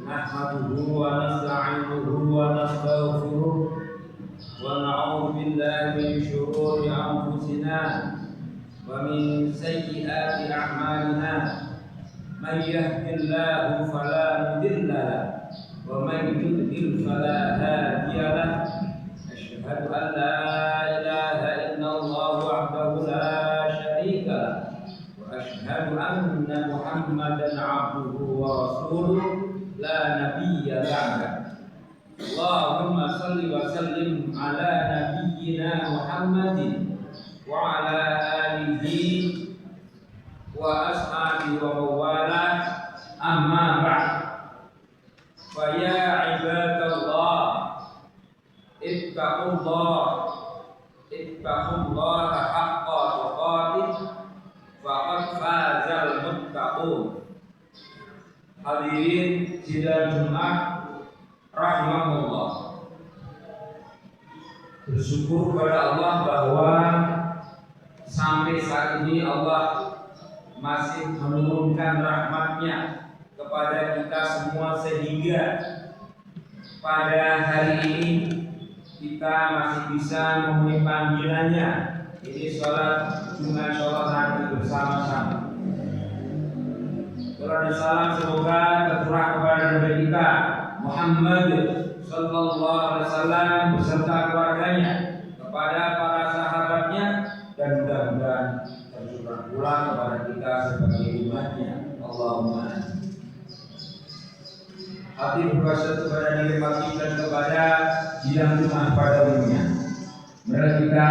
نحمده ونستعينه ونستغفره ونعوذ بالله من شرور أنفسنا ومن سيئات أعمالنا من يهد الله فلا مضل له ومن يضلل فلا هادي له أشهد أن لا إله إلا الله وحده لا شريك له وأشهد أن محمدا عبده ورسوله لا نبي بعده اللهم صل وسلم على نبينا محمد وعلى آله وأصحابه ومن والاه أما بعد فيا عباد الله اتقوا الله حق تقاته faqad fazal muttaqun. Hadirin sidang Jumat rahimahullah. Bersyukur kepada Allah bahwa sampai saat ini Allah masih menurunkan rahmatnya kepada kita semua sehingga pada hari ini kita masih bisa memenuhi panggilannya. Ini sholat Jumat, sholat nanti bersama-sama. Salam dan salam semoga tercurah kepada Nabi kita Muhammad sallallahu alaihi wasallam beserta keluarganya, kepada para sahabatnya, dan mudah-mudahan tercurah pula kepada kita sebagai umatnya. Allahumma hati berkuasa kepada diri kita dan kepada sidang Jumat pada umumnya. Mari kita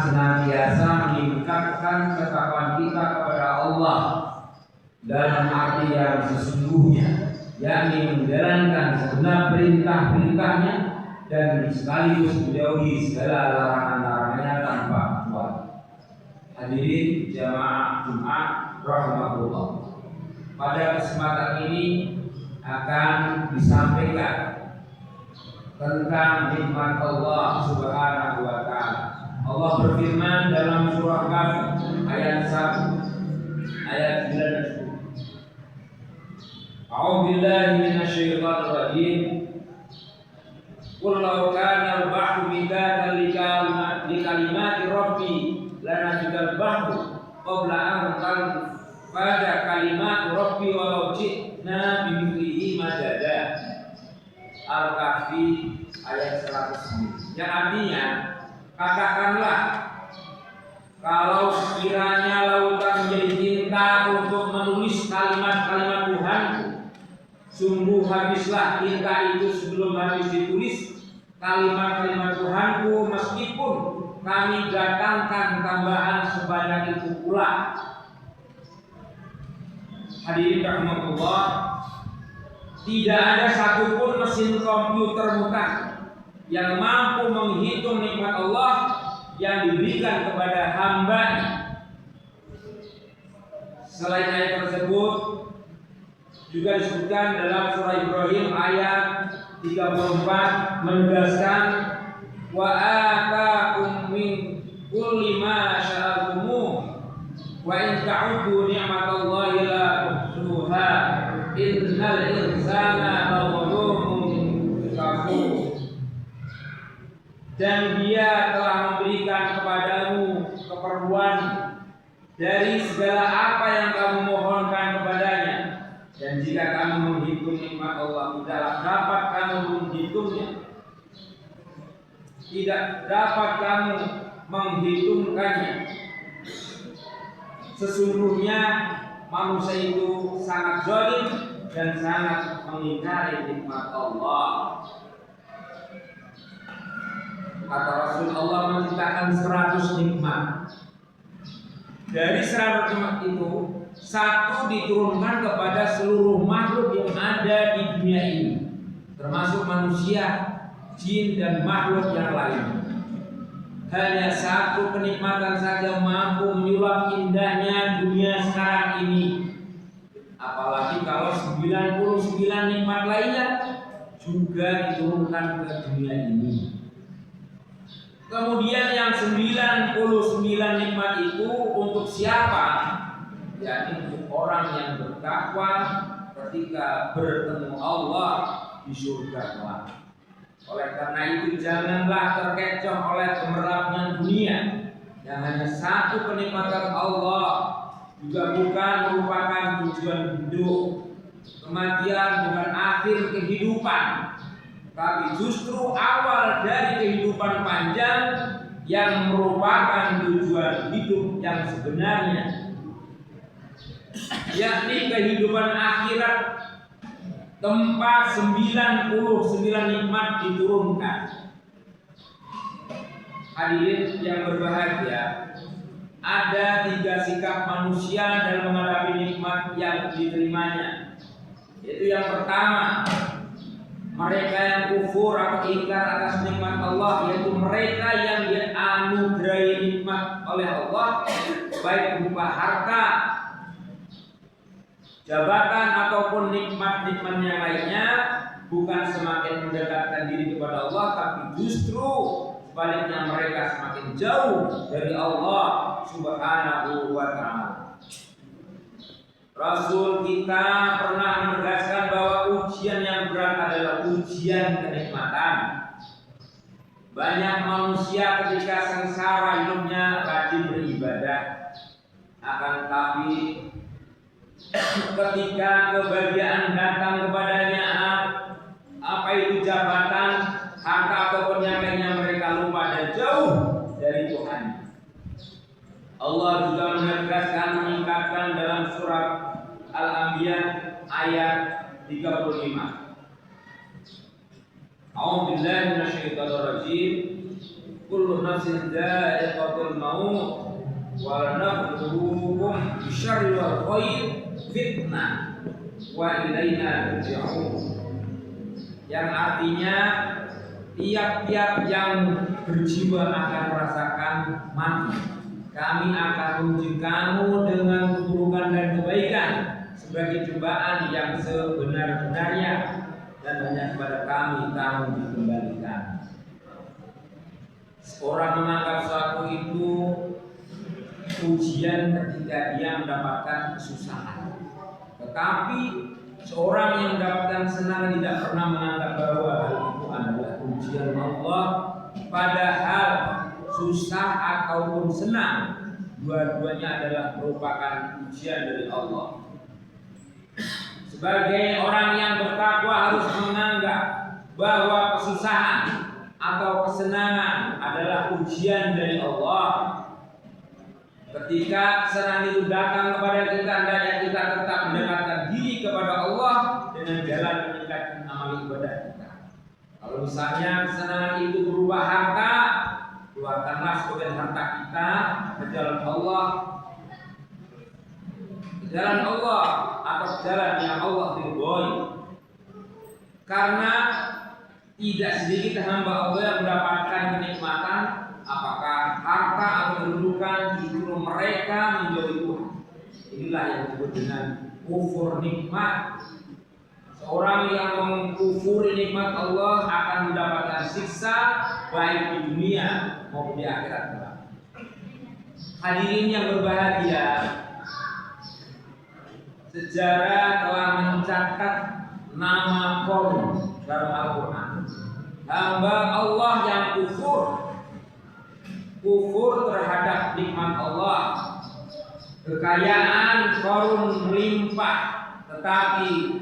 senantiasa meningkatkan ketakwaan kita kepada Allah dalam arti yang sesungguhnya, yakni menjalankan segenap perintah-perintahnya dan sekaligus menjauhi segala larangan-larangannya tanpa kuat. Hadirin jamaah Jumat rahimahullah. Pada kesempatan ini akan disampaikan tentang nikmat Allah Subhanahu wa taala. Allah berfirman dalam surah Kahf ayat 1 ayat 9. A'udzu billahi minasyaitonir rajim. Qul law kana al-bahru midadan li kalimati rabbi lanafidal bahru qabla an tanfada kalimatu rabbi walau ji'na bimithlihi madada. Al-Kahfi ayat 109. Yang artinya, katakanlah kalau sekiranya lautan menjadi tinta untuk menulis kalimat-kalimat Tuhanku, sungguh habislah tinta itu sebelum habis ditulis kalimat-kalimat Tuhanku, meskipun kami datangkan tambahan sebanyak itu pula. Hadirin rahmatullah, tidak ada satupun mesin komputer mutlak yang mampu menghitung nikmat Allah yang diberikan kepada hamba-Nya. Selain ayat tersebut juga disebutkan dalam surah Ibrahim ayat 34 menegaskan wa ataakum min kulli ma sya'altumuh wa in ta'uddu ni'matallahi la tuhsuha innal insana lazalumun kafur. Dan Dia telah memberikan kepadamu keperluan dari segala apa yang kamu mohonkan kepadanya, dan jika kamu menghitung nikmat Allah, tidaklah dapat kamu menghitungnya, tidak dapat kamu menghitungkannya. Sesungguhnya manusia itu sangat zalim dan sangat mengingkari nikmat Allah. Kata Rasul, Allah menciptakan 100 nikmat. Dari 100 nikmat itu, satu diturunkan kepada seluruh makhluk yang ada di dunia ini, termasuk manusia, jin, dan makhluk yang lain. Hanya satu kenikmatan saja mampu menyulap indahnya dunia sekarang ini. Apalagi kalau 99 nikmat lainnya juga diturunkan ke dunia ini. Kemudian yang 99 nikmat itu untuk siapa? Yakni untuk orang yang bertakwa ketika bertemu Allah di surga kelak. Oleh karena itu janganlah terkecoh oleh gemerlapnya dunia yang hanya satu kenikmatan Allah, juga bukan merupakan tujuan hidup. Kematian bukan akhir kehidupan, tapi justru awal dari kehidupan panjang yang merupakan tujuan hidup yang sebenarnya, yakni kehidupan akhirat, tempat 99 nikmat diturunkan. Hadirin yang berbahagia, ada 3 sikap manusia dalam menghadapi nikmat yang diterimanya. Yaitu yang pertama, mereka yang kufur atau ingkar atas nikmat Allah, yaitu mereka yang dianugerahi nikmat oleh Allah, baik berupa harta, jabatan ataupun nikmat-nikmat yang lainnya, bukan semakin mendekatkan diri kepada Allah, tapi justru sebaliknya mereka semakin jauh dari Allah Subhanahu wa ta'ala. Rasul kita pernah menegaskan bahwa ujian yang berat adalah ujian kenikmatan. Banyak manusia ketika sengsara hidupnya rajin beribadah, akan tetapi ketika kebahagiaan datang kepadanya, apa itu jabatan, harta ataupun yang lainnya, mereka lupa dan jauh dari Tuhan. Allah juga menegaskan, meningkatkan dalam surat Al-Anbiya ayat 35. A'udzubillahi minasyaitonir rajim. Kullu nafsin dha'iqatul maut wa nabluukum bisyarri wal khair fitnah wa ilaina turja'un. Yang artinya tiap-tiap yang berjiwa akan merasakan mati. Kami akan menguji kamu dengan keburukan dan kebaikan sebagai cobaan yang sebenar-benarnya, dan hanya kepada kami kamu dikembalikan. Seorang menganggap suatu itu ujian ketika dia mendapatkan kesusahan, tetapi seorang yang mendapatkan senang tidak pernah menganggap bahwa hal itu adalah ujian Allah. Padahal susah ataupun senang, dua-duanya adalah merupakan ujian dari Allah. Sebagai orang yang bertakwa harus menganggap bahwa kesusahan atau kesenangan adalah ujian dari Allah. Ketika kesenangan itu datang kepada kita, hendaknya kita tetap mendekatkan diri kepada Allah dengan jalan meningkatkan amal ibadah kita. Kalau misalnya kesenangan itu berupa harta, keluarkanlah sebagian harta kita ke jalan Allah, atau jalan yang Allah ridhoi. Karena tidak sedikit hamba Allah yang mendapatkan kenikmatan, apakah harta atau kedudukan, justru mereka menjauhi Tuhan. Inilah yang disebut dengan kufur nikmat. Seorang yang mengkufuri nikmat Allah akan mendapatkan siksa baik di dunia maupun di akhirat. Hadirin yang berbahagia, sejarah telah mencatat nama Qarun dalam Al-Quran. Hamba Allah yang kufur terhadap nikmat Allah. Kekayaan Qarun melimpah, tetapi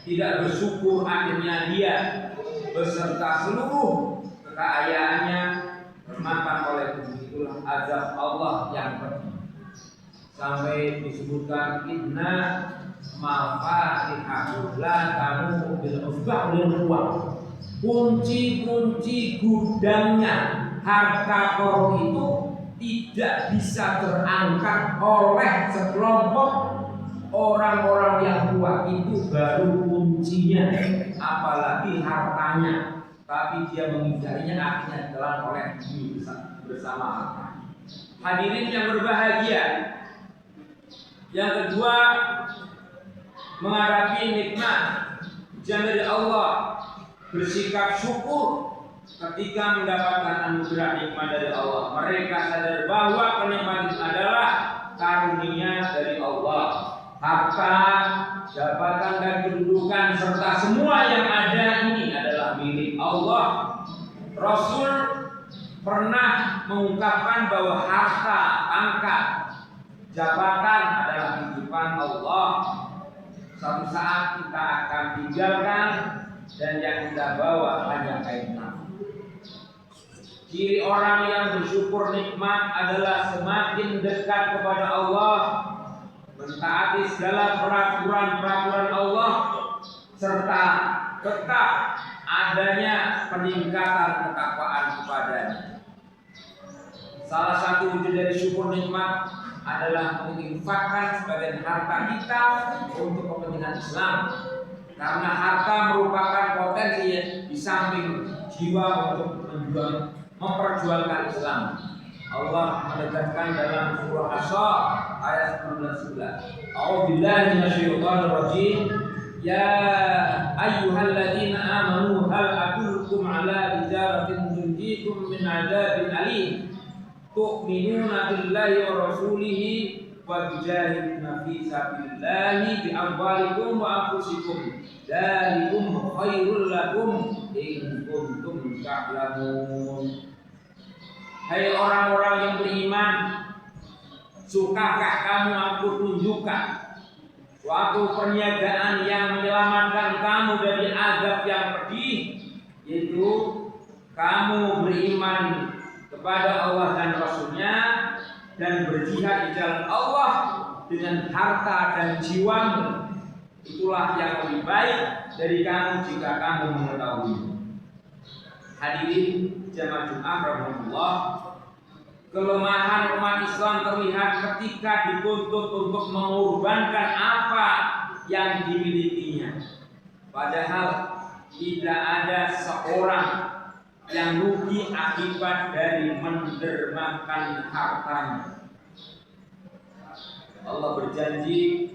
tidak bersyukur, akhirnya dia beserta seluruh kekayaannya termakan oleh itulah azab Allah yang pedih. Sampai disebutkan inna mafatihahu la tanu bil usbah lil quwwah. Kunci-kunci gudangnya harta Qarun itu tidak bisa terangkat oleh sekelompok orang-orang yang kuat. Itu baru kuncinya, apalagi hartanya. Tapi dia mengingkarinya, akhirnya telan oleh diri bersama harta. Hadirin yang berbahagia, yang kedua, menghadapi nikmat ujian dari Allah, bersikap syukur ketika mendapatkan anugerah nikmat dari Allah. Mereka sadar bahwa kenikmatan adalah karunia dari Allah. harta, jabatan dan kedudukan serta semua yang ada ini adalah milik Allah. Rasul pernah mengungkapkan bahwa harta, pangkat, jabatan adalah titipan Allah. Suatu saat kita akan tinggalkan dan yang kita bawa hanya kain kafan. Ciri orang yang bersyukur nikmat adalah semakin dekat kepada Allah, mentaati segala peraturan-peraturan Allah, serta tetap adanya peningkatan ketakwaan kepadanya. Salah satu wujud dari syukur nikmat adalah menginfakkan sebagian harta kita untuk kepentingan Islam, karena harta merupakan potensi di samping jiwa untuk memperjuangkan Islam. Allah menegaskan dalam surah Asy-Syura ayat 19. A'udzubillahi minasyaitonir rajim. Ya ayyuhalladzina amanu hal adullukum ala tijaratin tunjikum min 'adzabin alim tu'minuna billahi wa rasulihi wa tujahiduna fi sabilillahi bi amwalikum wa anfusikum dzalikum khairul lakum in kuntum ta'lamun. Hai orang-orang yang beriman, sukakah kamu aku tunjukkan suatu perniagaan yang menyelamatkan kamu dari azab yang pedih, yaitu kamu beriman kepada Allah dan Rasul-Nya dan berjihad di jalan Allah dengan harta dan jiwamu. Itulah yang lebih baik dari kamu jika kamu mengetahui. Hadirin jamaah Jumat rahimahullah, kelemahan umat Islam terlihat ketika dituntut untuk mengorbankan apa yang dimilikinya. Padahal tidak ada seorang yang rugi akibat dari mendermakan hartanya. Allah berjanji,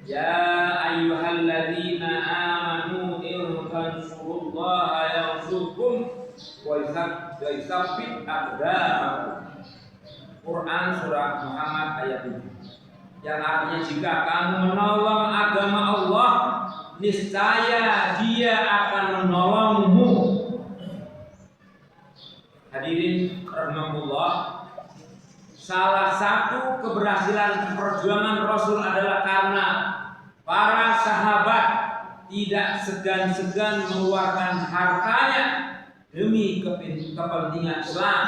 ya ayyuhalladzina amanu in tansurullaha yansurkum wa yusabbit aqdamakum. Quran surah Muhammad ayat 7. Yang artinya jika kamu menolong agama Allah, niscaya Dia akan menolongmu. Hadirin rahimahullah, salah satu keberhasilan perjuangan Rasul adalah karena para sahabat tidak segan-segan mengeluarkan hartanya demi kepentingan Islam.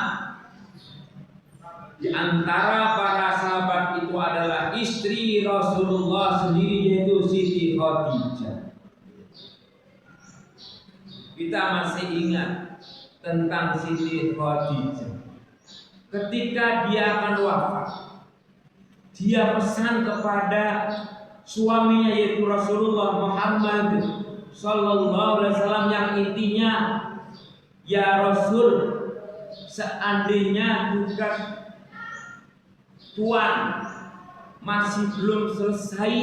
Di antara para sahabat itu adalah istri Rasulullah sendiri, yaitu Siti Khadijah. Kita masih ingat tentang Siti Khadijah. Ketika dia akan wafat, dia pesan kepada suaminya yaitu Rasulullah Muhammad sallallahu alaihi wasallam yang intinya, ya Rasul, seandainya tugas Tuan masih belum selesai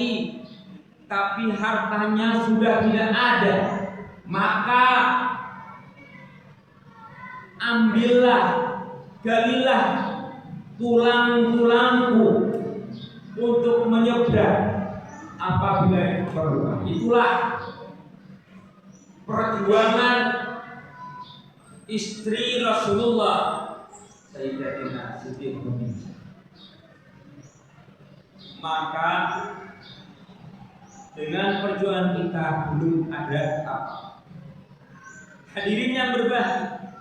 tapi hartanya sudah tidak ada, maka ambillah, galilah tulang-tulangku untuk menyebrang apabila perlu. Itulah perjuangan istri Rasulullah, Sayyidatina Siti Khadijah. Maka dengan perjuangan kita belum ada apa. Hadirin yang berbahagia,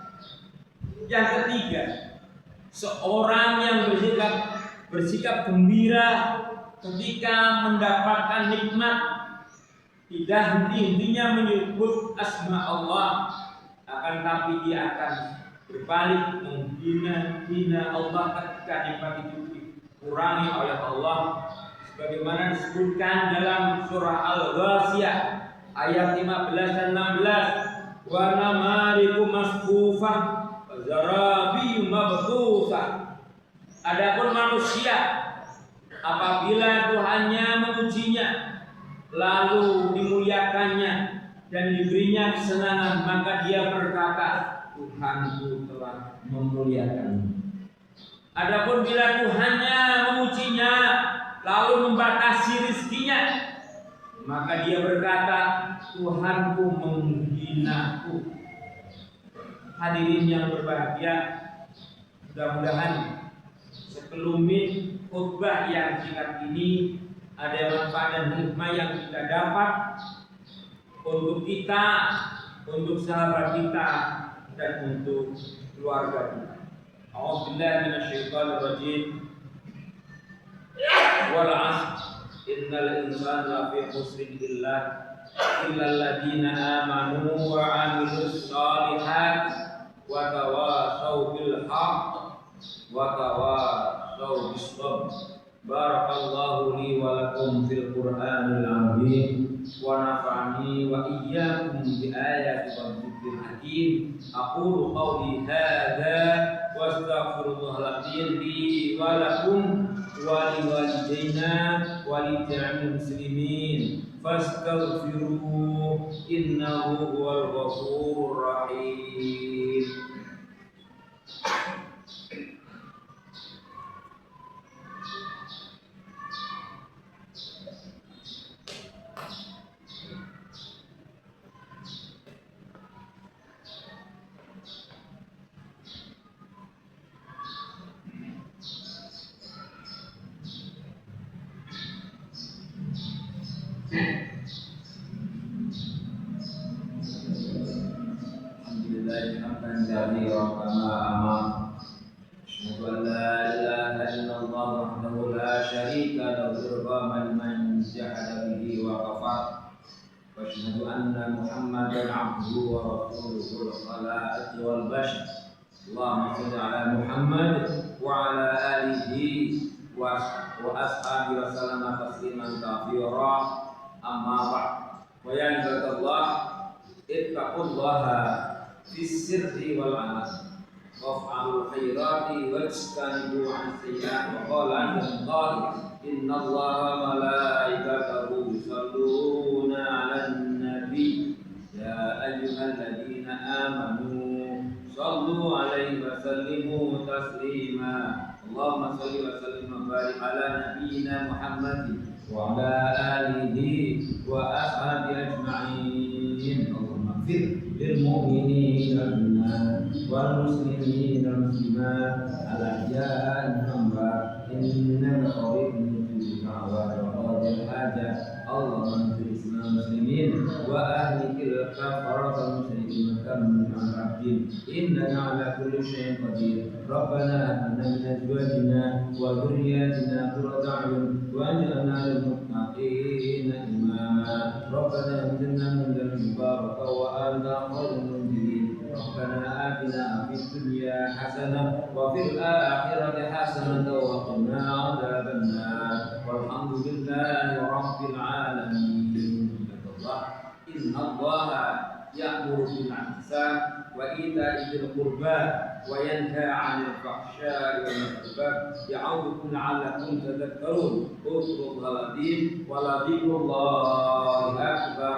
yang ketiga, seorang yang bersikap gembira ketika mendapatkan nikmat, tidak henti-hentinya menyebut asma Allah, akan tapi dia akan berbalik menghina Allah ketika nikmat itu dikurangi oleh Allah, sebagaimana disebutkan dalam surah Al-Ghasyiyah ayat 15 dan 16, wa namariku masfufah zarabi mabthusah. Adapun manusia, apabila Tuhannya mengujinya lalu dimuliakannya dan diberinya kesenangan, maka dia berkata, Tuhanku telah memuliakanmu. Adapun bila Tuhannya mengujinya lalu membatasi rizkinya, dirinya, maka dia berkata, Tuhanku menghinaku. Hadirin yang berbahagia, mudah-mudahan sekelumit khutbah yang singkat ini ada manfaat dan hikmah yang kita dapat untuk kita, untuk sahabat kita, dan untuk keluarga kita. A'udzubillahi minasyaitonir rajim. Wal 'ashr innal insana lafi khusrin illal ladzina amanu wa 'amilus shalihat wa tawasaw bil haqq wa tawasaw bis sabr. Barakallahu li wa lakum fil Qur'anil 'azim wa nafa'ani wa iyyakum bi ayati rabbil hakim. Aqulu qawli hadza wa astaghfirullah li wa lakum wa li walidayna wa li jami'il muslimin fastaghfiruhu innahu huwal ghafurur rahim. واشهد ان محمدا عبده ورسوله الخلائق والبشر. اللهم صل على محمد وعلى اله واصحابه وسلم تسليما كثيرا. اما بعد فيا عباد الله اتقوا الله في السر والعلن وافعلوا الخيرات واجتنبوا عن السيئات. وقال عز وجل إن الله وملائكته يصلون على النبي يا أيها الذين آمنوا صلوا عليه وسلموا تسليما. اللهم صل وسلم وبارك على نبينا محمد وعلى آله وأصحابه أجمعين. اللهم اغفر للمؤمنين والمسلمين والمسلمات الأحياء والأموات إنك قريب مجيب الدعوات وقاضي الحاجات. اللهم انصر الإسلام والمسلمين وأهلك الكفرة المشركين وكم من العبدين إنك على كل شيء قدير. ربنا هب لنا من أزواجنا وذرياتنا قرة أعين واجعلنا للمتقين إماما. ربنا انزلنا من مباركا وأنت خير المنزلين. ربنا آتنا في الدنيا حسنة وفي الآخرة حسنة وقنا عذاب النار. والحمد لله رب العالمين. إن الله يأمر بالإحسان وإيتاء ذي القربى وينهى عن الفحشاء والمنكر يعظكم لعلكم تذكرون. اذكروا الله العظيم ولذكر الله أكبر.